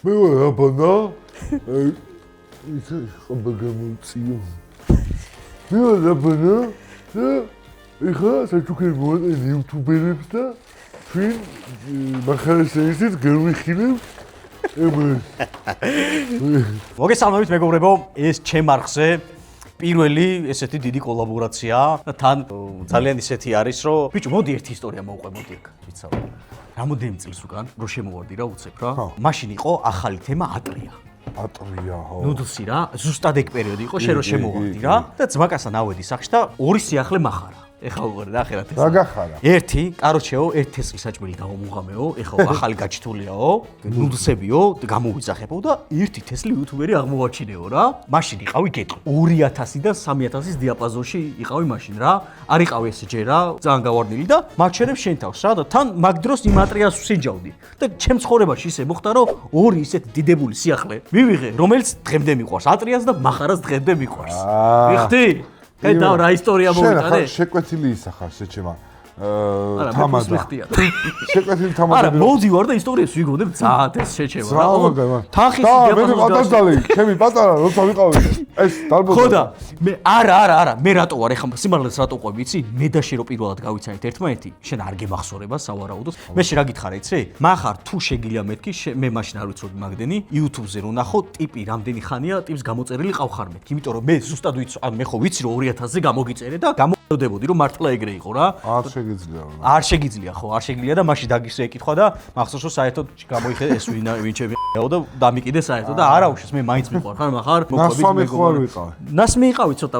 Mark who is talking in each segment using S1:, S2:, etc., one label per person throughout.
S1: მე ვარ აბანა ისე ხაბაგამოციო მე ვარ აბანა და ეხლა საჩუქარი მოვაყენე იუთუბერებს და ჩვენ მახარას ისეთ გერვიხილებ
S2: მოგესალმებით მეგობრებო, ეს ჩემ არხზე პირველი ესეთი დიდი კოლაბორაცია და თან ძალიან ისეთი არის, რომ ბიჭო, მოდი ერთი ისტორია მოვყვე, მოდი აქ, ვიცავ. რამოდენიმე წელს უკან რო შემოვარდი რა, უცებ რა. მაშინ იყო ახალი თემა ატრია.
S1: ატრია, ხო.
S2: ნუდლსი რა, ზუსტად ეგ პერიოდი იყო, შენ რო შემოვარდი რა და ძმაკასთან ავედი სახში და ორი სიახლე მახარა. ეხა უყურე რა ხერათ ეს.
S1: რა გახარა?
S2: ერთი, კაროჩეო, ერთი თესლის საჭმელი გამომუღამეო, ეხა ახალი გაჩთულიაო, ნუდლსებიო, გამოვიძახებო და ერთი თესლი იუთუბერი აღმოვაჩინეო რა. მაშინ იყავი გეტყვი. 2000-დან 3000-ის დიაპაზონში იყავი მაშინ რა. არ იყავი ესე ჯერ რა, ძალიან გავარდნილი და მაჩერებ შენ თავს რა და თან მაგ დროს იმ ატრიას ვსინჯავდი. და ჩემ ცხოვრებაში ისე მოხდა რომ ორი ისეთი დიდებული სიახლე მივიღე, რომელიც დღემდე მიყვარს. ატრიას და მახარას დღემდე მიყვარს. მიხდი? ხედავ რა ისტორია მოვიტანე?
S1: შენ შეკვეთილი ისახარ შეჩემა.
S2: თამადა.
S1: შეკვეთილი თამადა.
S2: არა, მოვდივარ და ისტორიას ვიგონებ ძალიან ეს შეჩემა რა. თანხის
S1: დიაპაზონი გადასდალი, ჩემი პატარა როცა ვიყავი. ეს დალბოდა.
S2: ხო და მე არა, მე რატო ვარ ეხლა სიმართლეს რატო ყვები, იცი? მე და შე რო პირველად გავიცანით ერთმანეთი, შენ არ გემახსოვრება სავარაუდოდ. მე შე რა გითხარა, იცი? მახარ თუ შეგიძლია მეთქი, მე მაშინ არ ვიცოდი მაგდენი, YouTube-ზე რო ნახო, ტიპი რამდენი ხანია ტიპს გამოწერილი ყავხარ მეთქი, იმიტომ რომ მე ზუსტად ვიცი, ანუ მე ხო ვიცი რომ 2000-ზე გამოგიწერე და გამოდოდებოდი რომ მართლა ეგრე იყო რა. არ შეგიძლია ხო, არ შეგიძლია და მაშინ დაგისვე ეკითხვა და მახსოვს რომ საერთოდ გამოიხე ეს ვინ ჩემიაო და დამიკიდე საერთოდ და არა უშეს მე მაინც მიყვარხარ მახარ
S1: მოყვებით
S2: ნასმი იყავი ცოტა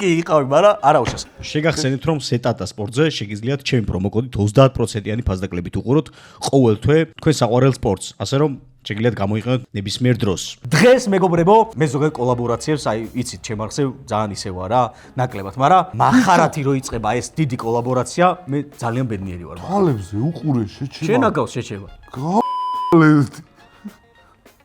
S2: კი იყავი, მაგრამ არა უშეს. შეგახსენებთ რომ სეტატა სპორტზე შეგიძლიათ ჩემი პრომოკოდით 30%-იანი ფასდაკლებით უყუროთ ყოველ თვე თქვენ საყვარელ სპორტს, ასე რომ შეგიძლიათ გამოიყენოთ ნებისმიერ დროს. დღეს მეგობრებო, მე ზოგადად კოლაბორაციებს, აი, იცით, ჩემ არხზე ძალიან ისე ვარ რა, ნაკლებად, მაგრამ მახარათი რო იწყება ეს დიდი კოლაბორაცია, მე ძალიან ბედნიერი ვარ.
S1: თვალებზე უყურე შეჩება.
S2: შენ აგავს შეჩება.
S1: გავლევდი.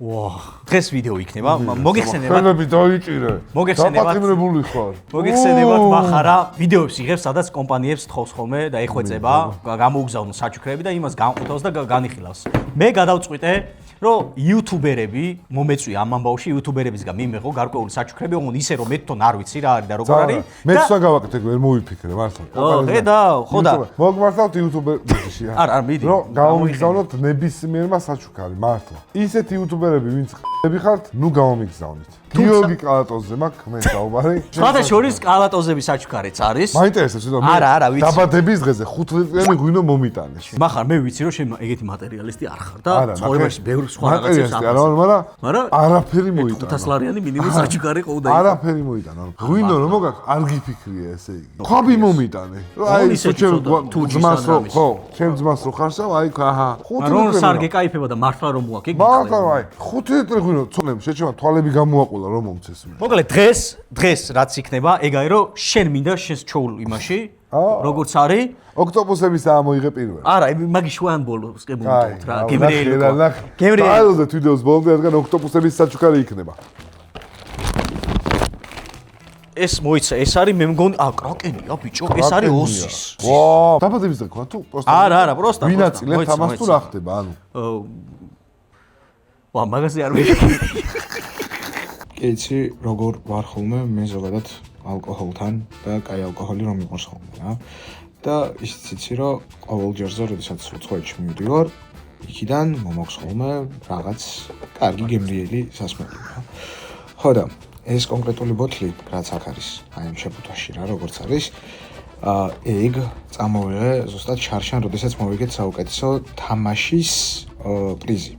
S2: ვაუ, დღეს ვიდეო იქნება, მოგეხსენებათ.
S1: ხელები დაიჭირე. დაპატიმრებული ხარ.
S2: მოგეხსენებათ მახარა ვიდეოებს იღებს, სადაც კომპანიებს თხოვს ხოლმე და ეხვეწება, გამოუგზავნოს საჩუქრები და იმას განყუთავს და განიხილავს. მე გადავწყვიტე რომ იუთუბერები მომეწვია ამ ამბავში იუთუბერებისგან მიმეღო გარკვეული საჩუქრები, ოღონდ ისე რომ მე თვითონ არ ვიცი რა არის და როგორ არის.
S1: მე თვითონ გავაკეთე, ვერ მოვიფიქრე მართლა.
S2: ხო და
S1: მოგმართავთ იუთუბერებში.
S2: არა, მიდი.
S1: რომ გამომიგზავნოთ ნებისმიერმა საჩუქარი, მართლა. ისეთი იუთუბერები, ვინც ხები ხართ, ნუ გამომიგზავნით. გიორგი კალატოზზე მაქვს მე საუბარი.
S2: სხვათა შორის კალატოზების საჩუქარიც არის.
S1: მაინტერესებს თვითონ.
S2: არა, ვიცი.
S1: დაბადების დღეზე 5 ლიტრიანი ღვინო მომიტანე.
S2: მახარ მე ვიცი რომ შენ ეგეთი მატერიალისტი არ ხარ და ცხოვრებაში ბევრი სხვა რაღაცებს
S1: არა, მაგრამ არაფერი მოიტანა.
S2: 500 ლარიანი მინიმუმ საჩუქარი ყოვდა.
S1: არაფერი მოიტანა. ღვინო რომ მოგაქ არ გიფიქრია ესე იგი. ხვაბი მომიტანე. აი სუჩევ ძმას რო ხო, ჩემ ძმას რო ხარსავ, აი აჰა.
S2: 5 ლიტრი სარგე кайფება და მართლა რომ მოაქ ეგ.
S1: მაგრამ აი 5 ლიტრი ღვინო ცოლემ შეჩემა თვალები გამოაყოლა რომ მომცეს.
S2: მოკლედ დღეს რაც იქნება, ეგ არის რომ შენ მინდა შენს ჩოულ იმაში, როგორც არის
S1: ოქტოპუსების ამოიღე პირველ.
S2: არა, მაგის შუან ბოლოს გემოვიტოვოთ რა, გემრიელი.
S1: აილზე ვიდეოს ბოლომდე რადგან ოქტოპუსების საჩუქარი იქნება.
S2: ეს მოიცა, ეს არის მე მგონი, კრაკენია ბიჭო, ეს არის ოსის.
S1: ვაუ, დაბადების დღე თქვა თუ პროსტა.
S2: არა, პროსტა.
S1: ვინაწილებ ამას თუ რა ხდება, ანუ.
S2: ვა, მაგაზე არ ვიფიქრე.
S3: იცი, როგორ ვარ ხოლმე მე ზოგადად ალკოჰოლთან და კაი ალკოჰოლი რომ მიყვარს ხოლმე რა. და ისიც იცი, რომ ყოველ ჯერზე, როდესაც უცხოეთში მივდივარ, იქიდან მომაქვს ხოლმე რაღაც კარგი გემრიელი სასმელი რა. ხო და ეს კონკრეტული ბოთლი, რაც აქ არის, აი ამ შეფუთვაში რა, როგორც არის, ეგ წამოვიღე ზუსტად შარშან, როდესაც მოვიგეთ საუკეთესო თამაშის პრიზი.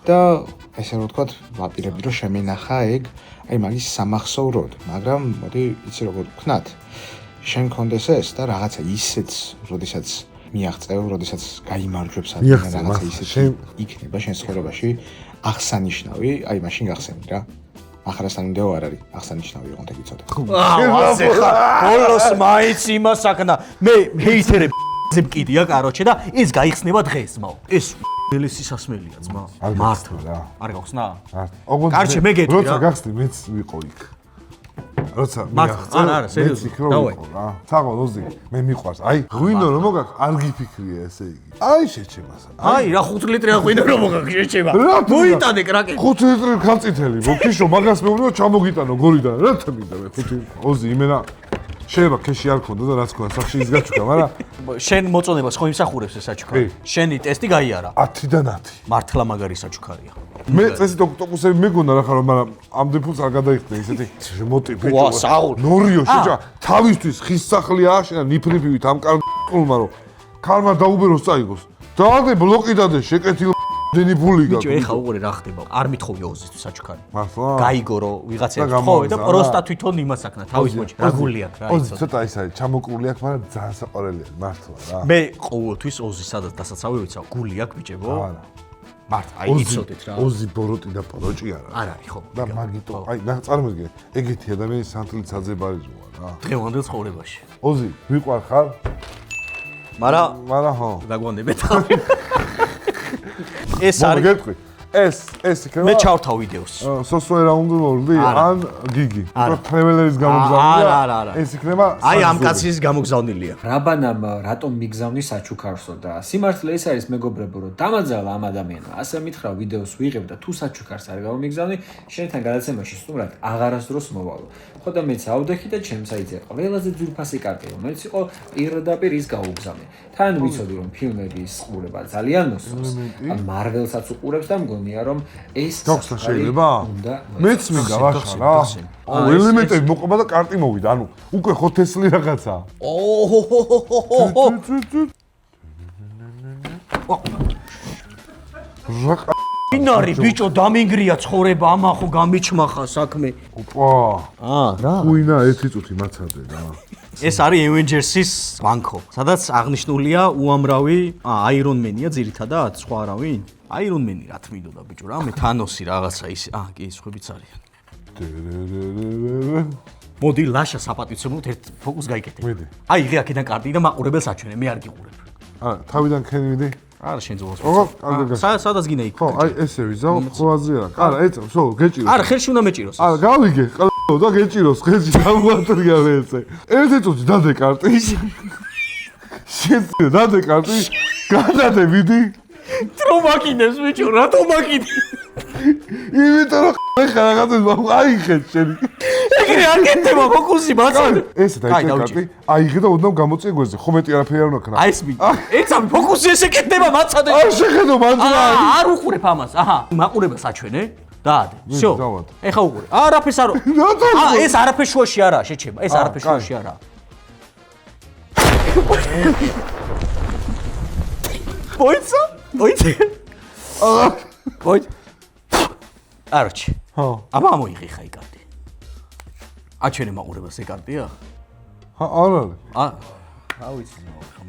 S3: და ესე რომ ვთქვათ, ვაპირებდი რომ შემენახა ეგ, აი მაგის სამახსოვროდ, მაგრამ მოდი იცი როგორ ვქნათ. შენ კონდეს ეს და რაღაცა ისეც, როდესაც მიაღწევ, როდესაც გაიმარჯვებს რაღაცა ისეც იქნება შენ ცხოვრებაში აღსანიშნავი, აი მაშინ გახსენდი რა. ახარასთან ვიდეო არ არის, აღსანიშნავი იყო თქი ცოტა.
S2: ასე ხარ. ბოლოს მაინც იმას აქნა. მე ჰეითერები ზემკიდია, კაროჩე და ეს გაიხსნება დღეს, მაო. ეს ელესი სასმელია ძმა. მართლა რა. არ გაქვს ნა? კარჩე მე გეტყვი რა.
S1: როცა გახსნი მეც ვიყო იქ. როცა
S2: მართლა, არა, სერიოზულად, დავაი.
S1: საღო ლოზი, მე მიყვარს. აი, ღვინო რომ მოგაქვს, არ გიფიქრია ესე იგი. აი შეჩემასა.
S2: აი, რა 5 ლიტრი ღვინო რომ მოგაქვს, შეჩემა. მოიტანე კრაკი.
S1: 5 ლიტრი ხალწითელი, მოგიშო, მაგას მეუბნებო ჩამოგიტანო გორიდან. რა თქმა უნდა, 5 ოზი იმენა შეიძლება ქეში არ ქონდა და რაც ქონდა სახში ის გაჩუქა, მაგრამ
S2: შენ მოწონებას ხო იმსახურებს ეს საჩუქარი? შენი ტესტი გაიარა.
S1: 10-დან 10.
S2: მართლა მაგარი საჩუქარია.
S1: მე წესით ოქტოპუსები მეგონა რა ხარო, მაგრამ ამდენ ფულს არ გადაიხდე ისეთი მოტივი.
S2: ვა, საულ.
S1: ნორიო შეჭა, თავისთვის ხის სახლი ააშენა ნიფრიფივით ამ კარგულმა რომ ქალმა დაუბეროს წაიგოს. დაადე ბლოკი დადე შეკეთილ დენი ფული გაქვს.
S2: ბიჭო, ეხა უყურე რა ხდება. არ მithოვია ოზისთვის საჩუქარი.
S1: მართლა?
S2: გაიგო რომ ვიღაცებს ხო და პროსტა თვითონ იმას აქნა თავის მოჭი. რა გული აქვს რა
S1: ოზი
S2: იცოდი.
S1: ცოტა ის არის, ჩამოკრული აქვს, მაგრამ ძალიან საყვარელია, მართლა რა.
S2: მე ყოველთვის ოზი სადაც დასაცავი ვიცავ, გული აქვს ბიჭებო.
S1: არა.
S2: მართლა, აი იცოდეთ რა.
S1: ოზი ბოროტი და პროჭი არა.
S2: არ არის ხო?
S1: და მაგიტო, აი, წარმოგიდგენ, ეგეთი ადამიანი სანთლით საძებარიზოა რა.
S2: დღევანდელ ცხოვრებაში.
S1: ოზი, ვიყვარ ხარ?
S2: მაგრამ
S1: ხო.
S2: დაგვანებეთ ხარ. ეს არის
S1: მოგეთქვი. ეს იქნება
S2: მე ჩავრთავ ვიდეოს.
S1: სოსუე რაუნდმორდი ან გიგი. ტრეველერის
S2: არა,
S1: გამოგზავნილია.
S2: არა.
S1: ეს იქნება
S2: აი ამ კაცის გამოგზავნილია.
S4: რაბანამ რატომ მიგზავნის საჩუქარსო და სიმართლე ეს არის მეგობრებო რომ დამაძალა ამ ადამიანმა ასე მითხრა ვიდეოს ვიღებ და თუ საჩუქარს არ გამომიგზავნი შენთან გადაცემაში სტუმრად აღარასდროს მოვალო ხო და მეც ავდექი და ჩემს აიძე ყველაზე ძვირფასი კარტი რომელიც იყო პირდაპირ ის გაუგზავნე თან ვიცოდი რომ ფილმების ყურება ძალიან მოსწონს მარველსაც უყურებს და მგონია რომ ეს
S1: დოქსა შეიძლება? მეც მინდა ვახა რა. ელემენტები მოყვება და კარტი მოვიდა. ანუ უკვე ხო თესლი რაღაცა.
S2: ინარი ბიჭო დამინგრია ცხოვრება ამა ხო გამიჩმახა საქმე.
S1: ოპა.
S2: რა?
S1: უინა ერთი წუთი მაცადე რა.
S2: ეს არის Avengers-ის ბანკო, სადაც აღნიშნულია უამრავი აირონმენია ძირითადად, სხვა არავინ? აირონმენი რა თმინდოდა ბიჭო რა, მე თანოსი რაღაცა ის, კი, სხვებიც არიან. მოდი ლაშა საპატივცემლოდ ერთ ფოკუს გაიკეთე.
S1: მიდი.
S2: აი იღე აქედან კარტი და მაყურებელს აჩვენე, მე არ გიყურებ.
S1: თავიდან ქენი მიდი.
S2: არა შენ ძოვას.
S1: ოღონდ კარგი გასა.
S2: სადაც გინდა იქ.
S1: ხო, აი ესე ვიზავ, ხო აზრია. არა, ეწევ, სულ გეჭიროს.
S2: არა, ხელში უნდა მეჭიროს.
S1: არა, გავიგე, და გეჭიროს, ხელში გამოატრია მე ესე. ერთი წუთი დადე კარტი. შენ დადე კარტი, გადადე მიდი.
S2: ტრომაკინებს ბიჭო, რატო მაკინე?
S1: იმიტომ რომ ხა რაღაცას აიღეთ შენ.
S2: ეგრე არ გეთება ფოკუსი მაცადე.
S1: ესე დაიჭერე კარტი, აიღე და უდნავ გამოწია გვერდზე. ხო მეტი არაფერი არ უნდა ქნა.
S2: აი ეს მი. ეცამი ფოკუსი ესე კეთდება მაცადე.
S1: არ შეხედო მანძრა.
S2: არ უყურებ ამას. აჰა, მაყურებას აჩვენე. დაადე. всё. ეხა უყურე. არაფერს არ. ეს არაფერს შუაში არაა, შეჩება. ეს არაფერს შუაში არაა. მოიცა? მოიცა? მოიც. არჩი.
S1: ხო.
S2: აბა მოიღე ხა იქ კარტი. აჩვენე მაყურებას ეს კარტია?
S1: არ არის.
S2: რა ვიცი,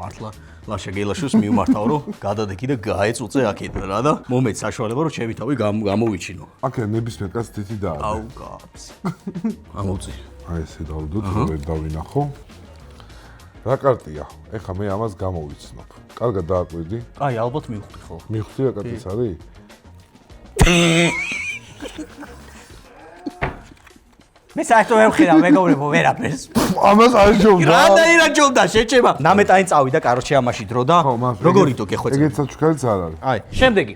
S2: მართლა ლაშა გელაშოს მიუმართავ რომ გადადექი და გაეწუწე აქედან რა და მომეც საშუალება რომ ჩემი თავი გამოვიჩინო.
S1: აკე ნებისმიერ კაცს თითი დაადე.
S2: აუ კაცი. ამოწი.
S1: აი ესე დავდოთ, ვერ დავინახო. რა კარტია? ეხა მე ამას გამოვიცნობ. კარგად დააკვირდი?
S2: აი, ალბათ მივხვდი ხო?
S1: მივხვდი რა კარტის არის?
S2: მე საერთოდ ვერ ვხედავ მეგობრებო ვერაფერს.
S1: ამას არ ჯობდა.
S2: რა ჯობდა შეჭება. ნამეტანი წავიდა კაროჩე ამაში დრო და როგორი დო გეხვეწა.
S1: ეგეც საჩუქარიც არ არის.
S2: აი, შემდეგი.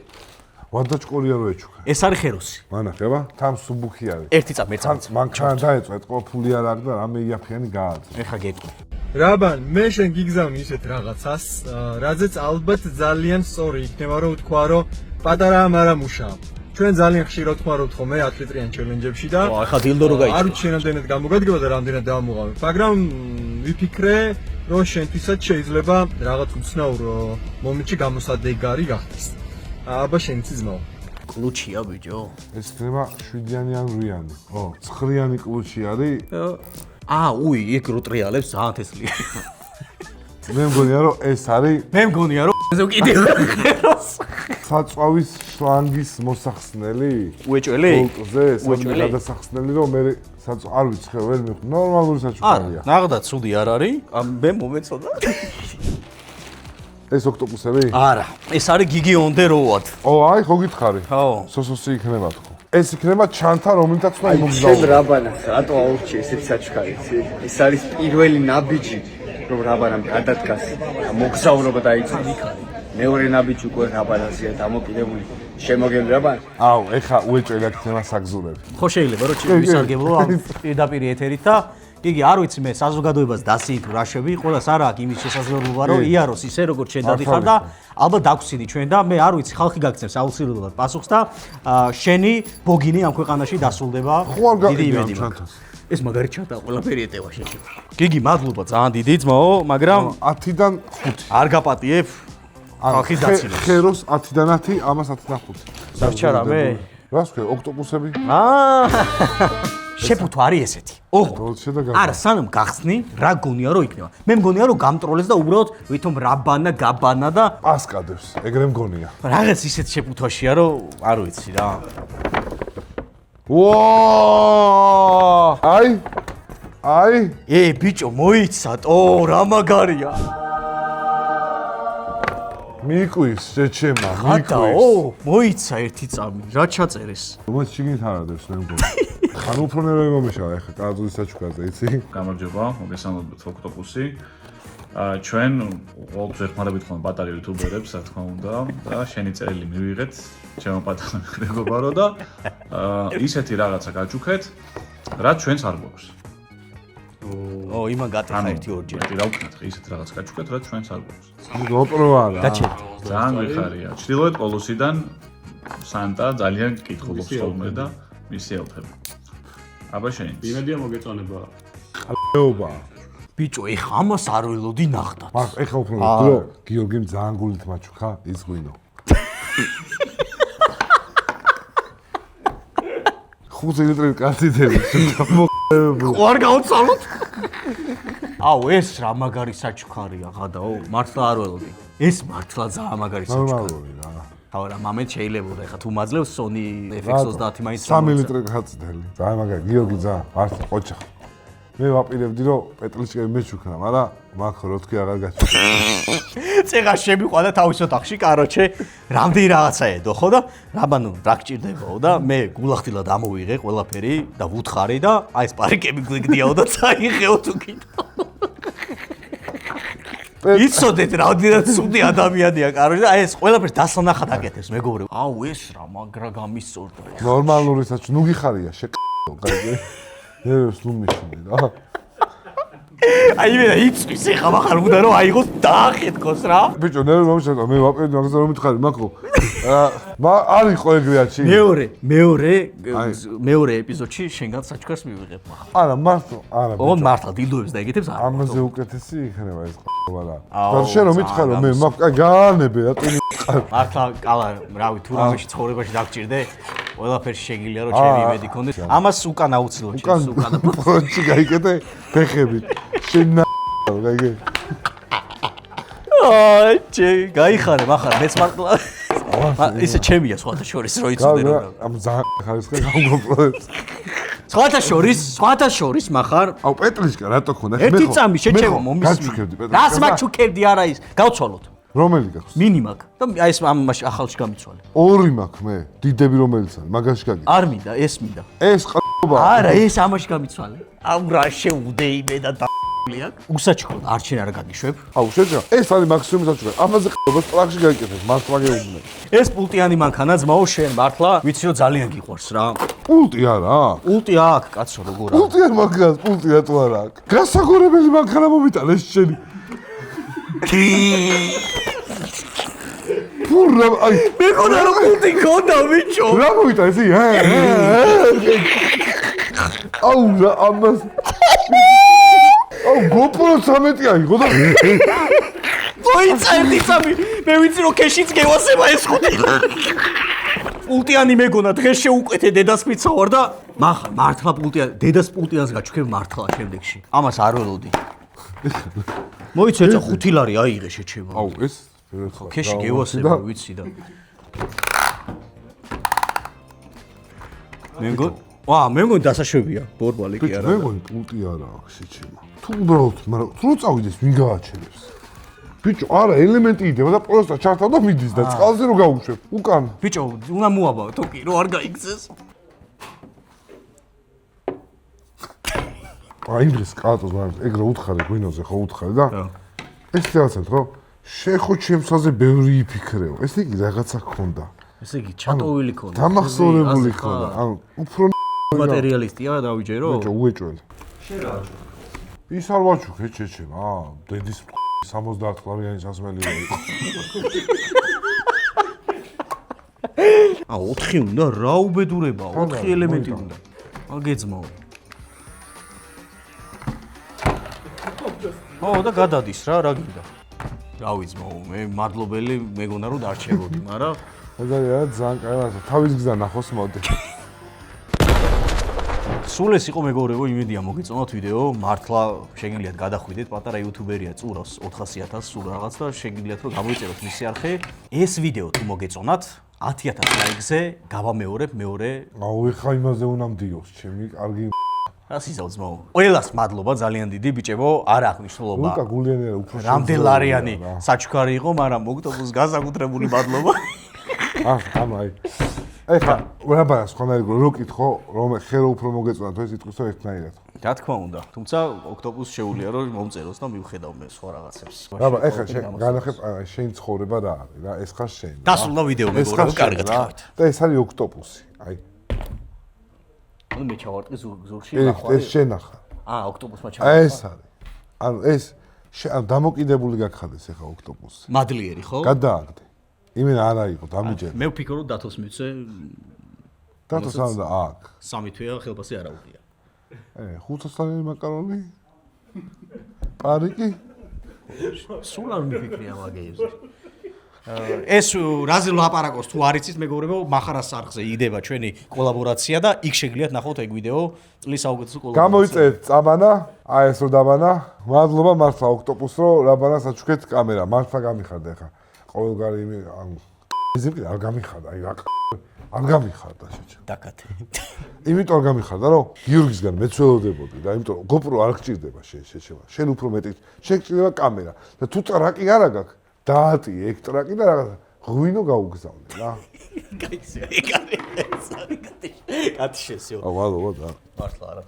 S1: ვანდაჭკორია რო ეჩუქა.
S2: ეს არის ხეროსი.
S1: მანახება? თან სუბუქი არის.
S2: ერთი წამი, ერთ წამი.
S1: მანქანა დაეწვა, ეთყო ფული არ აქვს და რამე იაფიანი გააძრა.
S2: ეხა გეტყვი.
S5: რაბან, მე შენ გიგზავნი ისეთ რაღაცას, რაზეც ალბათ ძალიან სწორი იქნება რომ ვთქვა რომ პატარაა მაგრამ მუშაობ. ჩვენ ძალიან ხშირად ხმარობთ ხოლმე 10 ლიტრიან ჩელენჯებში და
S2: ახლა დილდო რო გაიჭირე.
S5: არ ვიცი რამდენად გამოგადგება და რამდენად დავამოღავებ, მაგრამ ვიფიქრე რომ შენთვისაც შეიძლება რაღაც უცნაურ მომენტში გამოსადეგარი გახდეს. აბა შენიც ძმაო.
S2: კლუჩია ბიჭო.
S1: ეს იქნება 7-იანი ან 8-იანი. 9-იანი კლუჩი არის.
S2: უი, ეგ რო ტრიალებს ძალიან თესლია.
S1: მე მგონია რომ ეს არის
S2: მე მგონია რომ ესე კიდევ ხეროს.
S1: საწვავის შვანგის მოსახსნელი.
S2: უეჭველი?
S1: ვოლტზე, სამი გადასახსნელი რომ მე არ ვიცი ხე ვერ მივხვდი. ნორმალური საჩუქარია.
S2: ნაღდა ცუდი არ არის? მე მომეწონა.
S1: ეს ოქტოპუსები?
S2: არა, ეს არის გიგი on the road.
S1: აი ხო გითხარი.
S2: ხო.
S1: სოსოსი იქნება თქო. ეს იქნება ჩანთა რომელთაც უნდა
S6: შენ
S1: იმოგზაურო.
S6: რაბანას რატო აურჩი ესეთი საჩქარი იცი? ეს არის პირველი ნაბიჯი რომ რაბანამ გადადგას და მოგზაურობა დაიწყოს. მეორე ნაბიჯი უკვე რაბანაზეა დამოკიდებული. შემოგელი რაბან?
S1: აუ, ეხა უეჭველი აქ თემა საგზურები.
S2: ხო შეიძლება რომ ვისარგებლო ამ პირდაპირ ეთერით და იგი არ ვიცი მე საზოგადოებას დასიით რა შვები, ყველას არა აქვს იმის შესაძლებლობა რომ იაროს ისე როგორც შენ დადიხარ და ალბათ დაგვცინი ჩვენ და მე არ ვიცი ხალხი გაგცემს აუცილებლად პასუხს და შენი ბოგინი ამ ქვეყანაში დასრულდება დიდი იმედი მაქვს. ეს მაგარი ჩატა ყველაფერი ეტევა შეიძლება. გიგი მადლობა ძალიან დიდი ძმაო, მაგრამ
S1: 10-დან 5.
S2: არ გაპატიებ ხალხის დაცინებას.
S1: ხეროს 10-დან 10, ამას 10-დან 5.
S2: დარჩა რამე?
S1: რას ქვია, ოქტოპუსები?
S2: შეფუთო არის ესეთი. ოღონდ არა, სანამ გახსნი, რა გონია რომ იქნება. მე მგონია რომ გამტროლეს და უბრალოდ ვითომ რაბანა, გაბანა და
S1: პასკადებს, ეგრე მგონია.
S2: რაღაც ისეთ შეფუთვაშია რომ არ ვიცი რა.
S1: აი!
S2: ბიჭო, მოიცატო, რა მაგარია.
S1: მიკვის, შეჩემა,
S2: ხატაო, მოიცა ერთი წამი, რა ჩაწერეს?
S1: რომელიც შიგნით არ ადებს მე მგონი. ხან უფრო ნერვები მომეშალა ეხა კარტუზის საჩუქარზე, იცი?
S7: გამარჯობა, მოგესალმებით ოქტოპუსი. ჩვენ ყოველთვის ეხმარებით ხოლმე პატარა იუთუბერებს, რა თქმა უნდა, და შენი წერილი მივიღეთ, ჩემო პატარა მეგობარო და ისეთი რაღაცა გაჩუქეთ, რაც ჩვენს არ გვაქვს.
S2: იმან გატეხა ერთი ორჯერ.
S7: რა ვქნათ, ისეთ რაღაც გაჩუქეთ, რაც ჩვენს არ გვაქვს.
S1: გოპროარა.
S2: დაჩერდი.
S7: ძალიან მიხარია. ჩრდილოეთ პოლუსიდან სანტა ძალიან კითხულობს ხოლმე და მისი ელფები. აბა შენ.
S8: იმედია მოგეწონება.
S1: ეობა.
S2: ბიჭო, ეხა ამას არ ველოდი ნახტად.
S1: მაგ ეხა უფრო მეტრო, გიორგიმ ძალიან გულით მაჩუქა, ის გვინო. 5 ლიტრი კაციდები.
S2: არ გავწალოთ. აუ, ეს რა მაგარი საჩუქარია, ღადაო, მართლა არ ველოდი. ეს მართლა ძალიან მაგარი საჩუქარი.
S1: ნორმალური რა.
S2: თავ რა მომენტ შეიძლება ეხა თუ მაძლევს Sony FX30 მაინც
S1: 3 ლიტრი კაციდელი. ძალიან მაგარი, გიორგი ძალიან, მართლა ყოჩა. მე ვაპირებდი რომ პეტრიჩკები მეჩუქნა, მაგრამ მაგ რო თქვი აღარ გაჩუქა.
S2: წეღა შემიყვა და თავის ოთახში, კაროჩე, რამდენი რაღაცა ედო, ხო და რაბანო რა გჭირდებაო და მე გულახდილად ამოვიღე ყველაფერი და ვუთხარი და აი ეს პარიკები გვიგდიაო და წაიღეო თუ კიდო. იცოდეთ რამდენად ცუდი ადამიანია, კაროჩე და აი ეს ყველაფერს დასანახად აკეთებს მეგობრებო. აუ ეს რა მაგრა გამისწორდა.
S1: ნორმალური საჩუ, ნუ გიხარია, შეკ***ო, გაიგე? ნერვებს ნუ მიშინე რა.
S2: აი მე იწვის ეხა მახარ უნდა რომ აიღოს დაახეთქოს რა.
S1: ბიჭო, ნერვები მომიშალა, მე ვაპირებდი მაგას რომ მითხარი, მაქო. არ იყო ეგრეაჩი.
S2: მეორე ეპიზოდში შენგან საჩუქარს მივიღებ მახა.
S1: არა, მართლა, არა.
S2: ოღონდ მართლა დილდოებს და ეგეთებს არ.
S1: ამაზე უკეთესი იქნება ეს ყ***ვა რა. და შენ რომ მითხარ რომ მე მაგ გაანებე რა ტვინი მყარ.
S2: მართლა კალა, რავი, თუ რამეში ცხოვრებაში დაგჭირდე, ყველაფერში შეგიძლია რომ ჩემი იმედი ქონდეს. ამას უკან აუცილებლად შენს უკან.
S1: პროჩი გაიგეთე ფეხები. შენ გაიგე.
S2: აი, გაიხარე, მახარ, მეც მართლა. ისე ჩემია სხვათა შორის რო იცოდე რომ.
S1: ამ ძალიან ხარისხი გამგოპროებს.
S2: სხვათა შორის მახარ.
S1: აუ პეტრიშკა რატო ქონდა?
S2: ერთი წამი შეჩევა მომისმი.
S1: გაჩუქებდი პეტრიშკა.
S2: რას მაჩუქებდი არა ის? გავცვალოთ.
S1: რომელი გაქვს?
S2: მინი მაქვს და აი ეს ამაში ახალში გამიცვალე.
S1: ორი მაქვს მე, დიდები რომელიც არის, მაგაში გაგი.
S2: არ მინდა, ეს მინდა.
S1: ეს ყ***ობა.
S2: არა, ეს ამაში გამიცვალე. აუ რა შეუდე იმე და დაყლია. უსაჩქრო არჩენ არ გაგიშვებ.
S1: აუ შეჭა, ეს არის მაქსიმუმი საჩუქარი. ამაზე ყ***ობას პრაქში გაიკეთებ, მართლა გეუბნე.
S2: ეს პულტიანი მანქანა ძმაო შენ მართლა ვიცი რომ ძალიან გიყვარს რა.
S1: პულტი არა.
S2: პულტი აქ კაცო როგორ არა.
S1: პულტი არ მაგას, პულტი რატო არა აქვს? გასაგორებელი მანქანა მომიტანე შენი. ფურა, აი,
S2: მე ხოდა რომ პულტი გონდა ბიჭო.
S1: რა მომიტანე ისი? აუ რა ამას. აუ GoPro 13 აიღო და
S2: მოიწევდი წამი. მე ვიცი რომ ქეშიც გევასება ეს ხუთი. პულტიანი მეგონა დღეს შეუკვეთე დედას მიცავარ და მახარ მართლა პულტიან დედას პულტიანს გაჩუქებ მართლა შემდეგში. ამას არ ველოდი. მოიცეცა 5 ლარი აიღე შეჩება.
S1: აუ ეს
S2: ქეში გევასება ვიცი და მე მგონი დასაშვებია ბორბალი კი არა.
S1: მე მგონი პულტი არა აქვს შეჩემა. თუ უბრალოდ, მაგრამ თუ რო წავიდეს ვინ გააჩენებს? ბიჭო, არა, ელემენტი იდება და პროსტა ჩართავ და მიდის და წყალზე რო გაუშვებ. უკან.
S2: ბიჭო, უნდა მოაბავ თუ კი რო არ გაიგზეს.
S1: აი იმ დღეს კატოს მაგრამ ეგ რა უთხარი გვინოზე ხო უთხარი და ეს რაღაცად ხო შენ ხო ჩემსაზე ბევრი იფიქრეო ესე იგი რაღაცა ქონდა
S2: ესე იგი ჩატოვილი ქონდა
S1: დამახსოვრებული ქონდა ანუ უფრო
S2: მატერიალისტია დავიჯერო
S1: ბიჭო უეჭველი
S2: შენ რა ვაჭრო
S1: ის არ ვაჩუქ ეჩეჩე დედის 70 ლარიანი სასმელი იყო
S2: 4 უნდა რა უბედურება 4 ელემენტი უნდა აგეძმაო და გადადის რა გინდა რა ვიცმაო მე მადლობელი მეგონა რომ დარჩებოდი მაგრამ
S1: მაგარია ძალიან კაი თავის გზა ნახოს მოდი
S2: სულ ეს იყო მეგობრებო იმედია მოგეწონათ ვიდეო მართლა შეგიძლიათ გადახვიდეთ პატარა იუთუბერია წურავს 400.000 სულ რაღაც და შეგიძლიათ რომ გამოიწეროთ მისი არხი ეს ვიდეო თუ მოგეწონათ 10,000 ლაიქზე გავამეორებ მეორე
S1: აუ ეხა იმაზე უნდა მდიოს ჩემი კარგი
S2: რას იზავძმაო ყველას მადლობა ძალიან დიდი ბიჭებო არა აქვს მნიშვნელობა
S1: უკა გულიანერა უფრო
S2: რამდენლარიანი საჩუქარი იყო მაგრამ ოქტოპუს განსაკუთრებული მადლობა
S1: ანუ აი ეხა რაბანას ხონარი რო კითხო რომ ხერო უფრო მოგეწონათ ეს იტყვის რომ ერთნაირად
S2: რა თქმა უნდა თუმცა ოქტოპუს შეუძლია რომ მომწეროს და მივხედავ მე სხვა რაღაცებს
S1: რაბა ეხა შენ განახებ შენ ცხოვრება რა არის რა ეს ხარ შენ
S2: დასრულდა ვიდეო მეგობრებო კარგად გავით
S1: და ეს არის ოქტოპუსი აი
S2: ანუ მე ჩავარტყი ზურგში
S1: ეს შენ ახლა
S2: ოქტოპუსმა
S1: ეს არის ანუ ეს დამოკიდებული გაგხადეს ეხა ოქტოპუსი
S2: მადლიერი ხო
S1: გადააგდე იმენ არა იყო დამიჯერე
S2: მე ვფიქრობ რომ დათოს მივცე
S1: დათოს არ და აქ
S2: სამი თვეა ხელფასი არა უღია
S1: 500-იანი მაკარონი პარიკი
S2: სულ არ მიფიქრია მაგეებზე ეს რაზე ლაპარაკობს თუ არ იცით მეგობრებო მახარას არხზე იდება ჩვენი კოლაბორაცია და იქ შეგიძლიათ ნახოთ ეგ ვიდეო წლის საუკეთესო კოლაბორაცია
S1: გამოიწერეთ წაბანა აი ეს რო დაბანა მადლობა მართლა ოქტოპუს რო რაბანას აჩუქეთ კამერა მართლა გამიხარდა ეხა ყოველგვარი იზები არ გამიხარდა აი არ გამიხარდა შეჭა
S2: დაკათე
S1: იმიტომ არ გამიხარდა რომ გიორგისგან მეცველოდებოდი და იმიტომ რომ GoPro არ გჭირდება შეჭება შენ უფრო მეტი შენ გჭირდება კამერა და თუ ტრაკი არა გაქვს დაატიე ეგ ტრაკი და რაღაცა ღვინო გაუგზავნე რა
S2: კაიცია ეგ არის კატიშესიო
S1: აუ მადლობა და
S2: მართლა არა